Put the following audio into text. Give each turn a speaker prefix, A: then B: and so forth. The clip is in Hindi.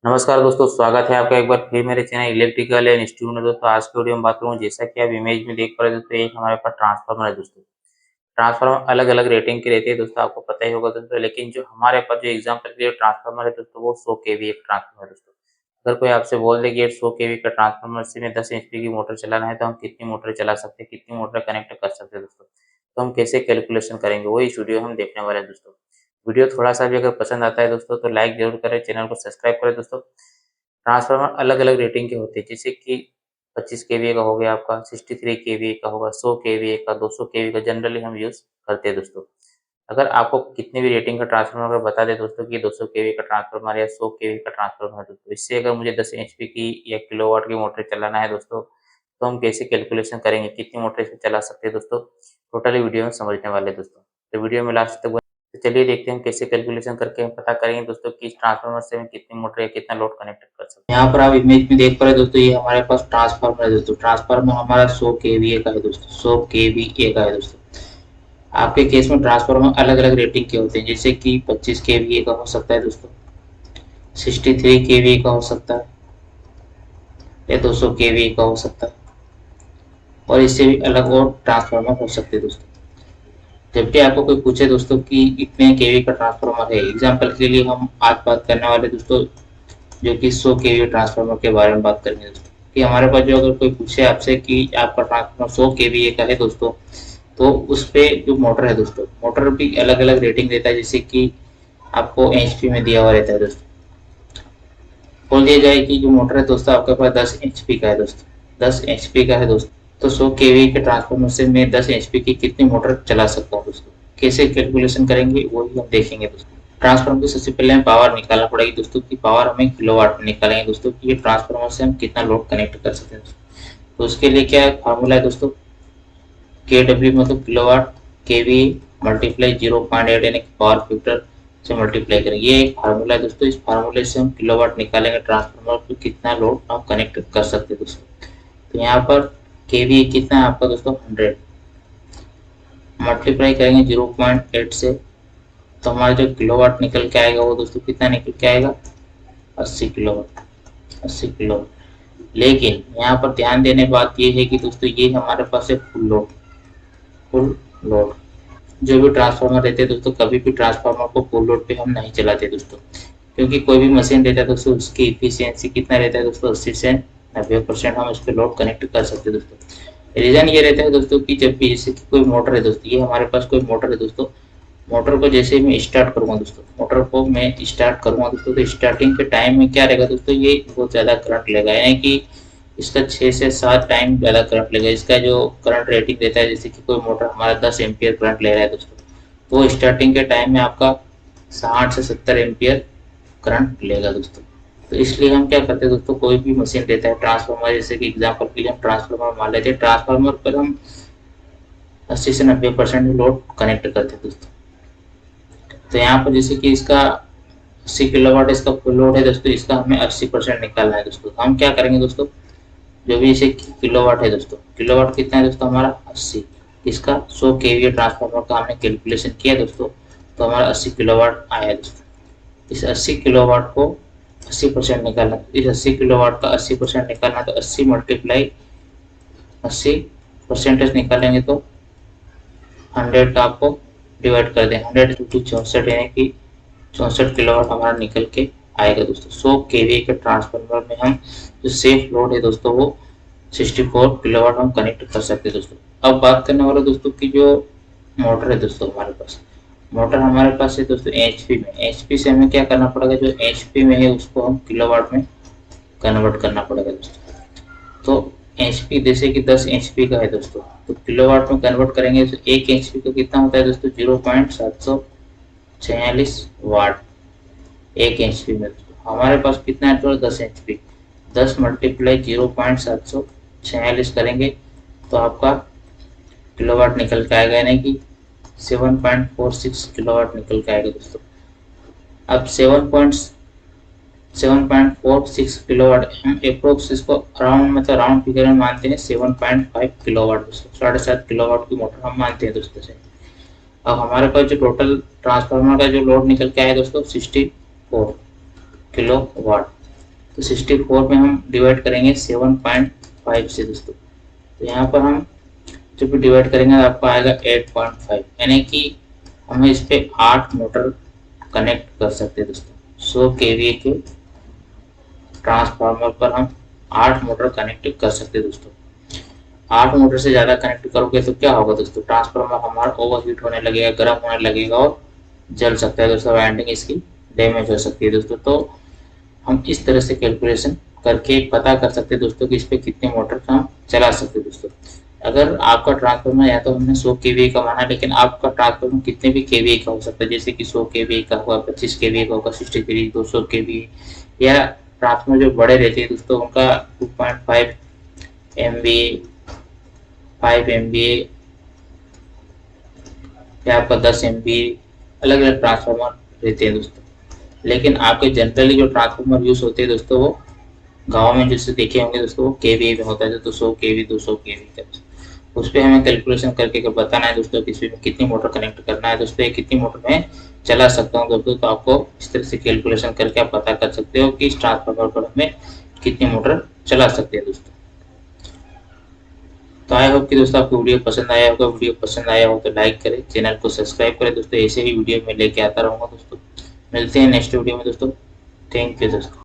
A: नमस्कार दोस्तों, स्वागत है आपका एक बार फिर मेरे चैनल इलेक्ट्रिकल एंड इंस्टीट्यूट में। दोस्तों आज की वीडियो में बात करूँ, जैसा कि आप इमेज में देख पा रहे हैं दोस्तों, एक हमारे पास ट्रांसफार्मर है दोस्तों। ट्रांसफार्मर अलग-अलग रेटिंग की रहती है दोस्तों, आपको पता ही होगा दोस्तों। लेकिन जो हमारे पास जो एग्जाम्पल के लिए ट्रांसफार्मर है दोस्तों, वो 100 केवी एक ट्रांसफार्मर है दोस्तों। अगर कोई आपसे बोल दे कि 100 केवी का ट्रांसफार्मर से में 10 एचपी की मोटर चलाना है, तो हम कितनी मोटर चला सकते हैं, कितनी मोटर कनेक्ट कर सकते हैं दोस्तों। तो हम कैसे कैलकुलेशन करेंगे, वही इस वीडियो हम देखने वाले हैं दोस्तों। वीडियो थोड़ा-सा भी अगर पसंद आता है दोस्तों, तो लाइक ज़रूर करें, चैनल को सब्सक्राइब करें दोस्तों। ट्रांसफार्मर अलग-अलग रेटिंग के होते हैं, जैसे कि 25 केवीए का हो गया आपका, 63 केवीए का होगा, 100 केवीए का, 200 केवी का जनरली हम यूज़ करते हैं दोस्तों। अगर आपको कितने भी रेटिंग का ट्रांसफार्मर अगर बता दें दोस्तों कि 200 केवी का ट्रांसफार्मर या 100 केवी का ट्रांसफार्मर है दोस्तों, इससे अगर मुझे 10 एचपी की या किलोवाट की मोटर चलाना है दोस्तों, तो हम कैसे कैलकुलेशन करेंगे, कितनी मोटर इसमें चला सकते हैं दोस्तों, टोटली वीडियो में समझने वाले हैं दोस्तों। तो वीडियो में लास्ट तक तो चलिए देखते हैं हम कैसे कैलकुलेशन करके हम पता करेंगे दोस्तों कि इस ट्रांसफार्मर से हम कितनी मोटर या कितना लोड कनेक्ट कर सकते हैं। यहाँ पर आप इमेज में देख पा रहे हैं दोस्तों, ये हमारे पास ट्रांसफार्मर है दोस्तों। ट्रांसफार्मर हमारा 100 केवीए का है दोस्तों, 100 केवीए का है दोस्तों। आपके केस में ट्रांसफार्मर अलग अलग रेटिंग के होते हैं, जैसे कि 25 केवीए का हो सकता है दोस्तों, 63 केवीए का हो सकता है, या 200 केवीए का हो सकता है, और इससे भी अलग और ट्रांसफार्मर हो सकते हैं दोस्तों। जब भी आपको कोई पूछे दोस्तों कि इतने केवी का ट्रांसफार्मर है, एग्जाम्पल के लिए हम आज बात करने वाले दोस्तों जो कि 100 केवी ट्रांसफार्मर के बारे में बात करेंगे दोस्तों। कि हमारे पास जो अगर कोई पूछे आपसे कि आपका ट्रांसफार्मर 100 केवीए का है दोस्तों, तो उस पे जो मोटर है दोस्तों, मोटर भी अलग अलग रेटिंग देता है, जैसे कि आपको एचपी में दिया हुआ रहता है दोस्तों। बोल दिया जाए कि जो मोटर है दोस्तों आपके पास 10 एचपी का है दोस्तों, 10 एचपी का है दोस्तों, तो 100 केवी के ट्रांसफार्मर से मैं 10 एचपी की कितनी मोटर चला सकता हूँ दोस्तों। कैसे कैलकुलेशन करेंगे वही हम देखेंगे दोस्तों। ट्रांसफार्मर की सबसे पहले हमें पावर निकालना पड़ेगी दोस्तों, की पावर हमें किलोवाट में निकालेंगे दोस्तों, कि ये ट्रांसफार्मर से हम कितना लोड कनेक्ट कर सकते हैं दोस्तों। तो उसके लिए क्या फार्मूला है दोस्तों, के डब्ल्यू मतलब किलोवाट, केवी मल्टीप्लाई 0.8 यानी पावर फैक्टर से मल्टीप्लाई करेंगे। ये एक फार्मूला है दोस्तों, इस फार्मूले से हम किलोवाट निकालेंगे ट्रांसफार्मर पे कितना लोड हम कनेक्ट कर सकते हैं दोस्तों। तो यहाँ पर केवी कितना है आपका दोस्तों 100, मल्टीप्लाई करेंगे 0.8 से, तो हमारा जो किलोवाट निकल के आएगा वो दोस्तों कितना निकल के आएगा 80 किलोवाट, 80 किलोवाट। लेकिन यहाँ पर ध्यान देने बात ये है कि दोस्तों ये हमारे पास है फुल लोड, फुल लोड। जो भी ट्रांसफार्मर रहते हैं दोस्तों, कभी भी ट्रांसफार्मर को फुल लोड पे हम नहीं चलाते दोस्तों, क्योंकि कोई भी मशीन रहता है दोस्तों, उसकी इफिशियंसी कितना रहता है दोस्तों 80 से 90% हम उस पर लोड कनेक्ट कर सकते हैं दोस्तों। रीजन ये रहता है दोस्तों कि जब भी जैसे कि कोई मोटर है दोस्तों, ये हमारे पास कोई मोटर है दोस्तों, मोटर को जैसे ही मैं स्टार्ट करूंगा दोस्तों, मोटर को मैं स्टार्ट करूंगा दोस्तों, तो स्टार्टिंग के टाइम में क्या रहेगा दोस्तों, ये बहुत ज्यादा करंट लेगा, यानी कि इसका 6 से 7 टाइम ज़्यादा करंट लेगा। इसका जो करंट रेटिंग देता है, जैसे कि कोई मोटर हमारा 10 एम्पियर करंट ले रहा है दोस्तों, तो स्टार्टिंग के टाइम में आपका 60 से 70 एम्पियर करंट लेगा दोस्तों। तो इसलिए हम क्या करते हैं दोस्तों, कोई भी मशीन रहता है ट्रांसफार्मर, जैसे कि एग्जांपल के लिए हम ट्रांसफार्मर मान लेते हैं, ट्रांसफार्मर पर हम 80 से 90% लोड कनेक्ट करते हैं दोस्तों। तो यहाँ पर जैसे कि इसका 80 किलोवाट इसका फुल लोड है दोस्तों, इसका हमें 80% निकालना है दोस्तों। तो हम क्या करेंगे दोस्तों, जो भी इसे किलोवाट है दोस्तों, किलोवाट कितना है दोस्तों हमारा 80, इसका 100 केवीए ट्रांसफार्मर का हमने कैलकुलेशन किया दोस्तों, तो हमारा 80 किलोवाट आया दोस्तों। इस 80 किलोवाट को 80% निकालना, इस 80 किलोवाट का 80% निकालना, तो 80 मल्टीप्लाई 80 परसेंटेज निकालेंगे तो 100 का आपको डिवाइड कर दें, 100 टू 64 यानी कि 64 किलोवाट हमारा निकल के आएगा दोस्तों। 100 केवीए के ट्रांसफार्मर में हम जो सेफ लोड है दोस्तों, वो 64 किलोवाट हम कनेक्ट कर सकते हैं दोस्तों। अब बात करने वाले दोस्तों की जो मोटर है दोस्तों, हमारे पास मोटर हमारे पास है दोस्तों एचपी में। एचपी से हमें क्या करना पड़ेगा, जो एचपी में है उसको हम किलोवाट में कन्वर्ट करना पड़ेगा दोस्तों। तो एचपी जैसे कि 10 एचपी का है दोस्तों, तो किलोवाट में कन्वर्ट करेंगे तो 1 एचपी का कितना होता है दोस्तों 0.746 वाट 1 एचपी में। हमारे पास कितना है तो 10 एचपी, 10 मल्टीप्लाई 0.746 करेंगे तो आपका किलोवाट निकल के आएगा, यानी कि 7.46 किलोवाट निकल के आएगा दोस्तों। अब 7.46 किलोवाट हम अप्रोक्स इसको राउंड मतलब राउंड फिगर में मानते हैं 7.5 किलोवाट दोस्तों, 7.5 किलोवाट की मोटर हम मानते हैं दोस्तों से। अब हमारे पास जो टोटल ट्रांसफार्मर का जो लोड निकल के आया दोस्तों 64 किलोवाट, तो 64 में हम डिवाइड करेंगे 7.5 से दोस्तों। तो यहाँ पर हम जब भी डिवाइड करेंगे आपको आएगा 8.5, यानी कि हमें इस पे 8 मोटर कनेक्ट कर सकते हैं दोस्तों। 100 kVA के ट्रांसफार्मर पर हम 8 मोटर कनेक्ट कर सकते हैं दोस्तों। 8 मोटर से ज़्यादा कनेक्ट करोगे तो क्या होगा दोस्तों, ट्रांसफार्मर हमारा ओवरहीट होने लगेगा, गर्म होने लगेगा और जल सकता है दोस्तों, वाइंडिंग इसकी डैमेज हो सकती है दोस्तों। तो हम इस तरह से कैलकुलेशन करके पता कर सकते हैं दोस्तों कि इस पे कितने मोटर हम चला सकते हैं दोस्तों। अगर आपका ट्रांसफार्मर या तो हमने 100 kVA का माना, लेकिन आपका ट्रांसफार्मर कितने भी kVA का हो सकता है, जैसे कि 100 kVA का होगा, 25 kVA का होगा, 60 kVA, 200 kVA, या ट्रांसफार्मर जो बड़े रहते हैं दोस्तों उनका 2.5 MVA, 5 MVA या आपका 10 MVA, अलग अलग ट्रांसफार्मर रहते हैं दोस्तों। लेकिन आपके जनरली जो ट्रांसफार्मर यूज होते हैं दोस्तों वो गाँव में जैसे देखे होंगे दोस्तों वो kVA में होता है, तो 100 kVA, 200 kVA का उस पर हमें कैलकुलेशन करके बताना है दोस्तों कि इसमें कितनी मोटर कनेक्ट करना है दोस्तों, ये कितनी मोटर में चला सकता हूँ दोस्तों। तो आपको इस तरह से कैलकुलेशन करके आप पता कर सकते हो कि इस ट्रांसफार्मर पर हमें कितनी मोटर चला सकते हैं दोस्तों। तो आई होप कि दोस्तों आपको वीडियो पसंद आया होगा। वीडियो पसंद आया हो तो लाइक करें, चैनल को सब्सक्राइब करें दोस्तों। ऐसे ही वीडियो में लेके आता रहूँगा दोस्तों। मिलते हैं नेक्स्ट वीडियो में दोस्तों। थैंक यू दोस्तों।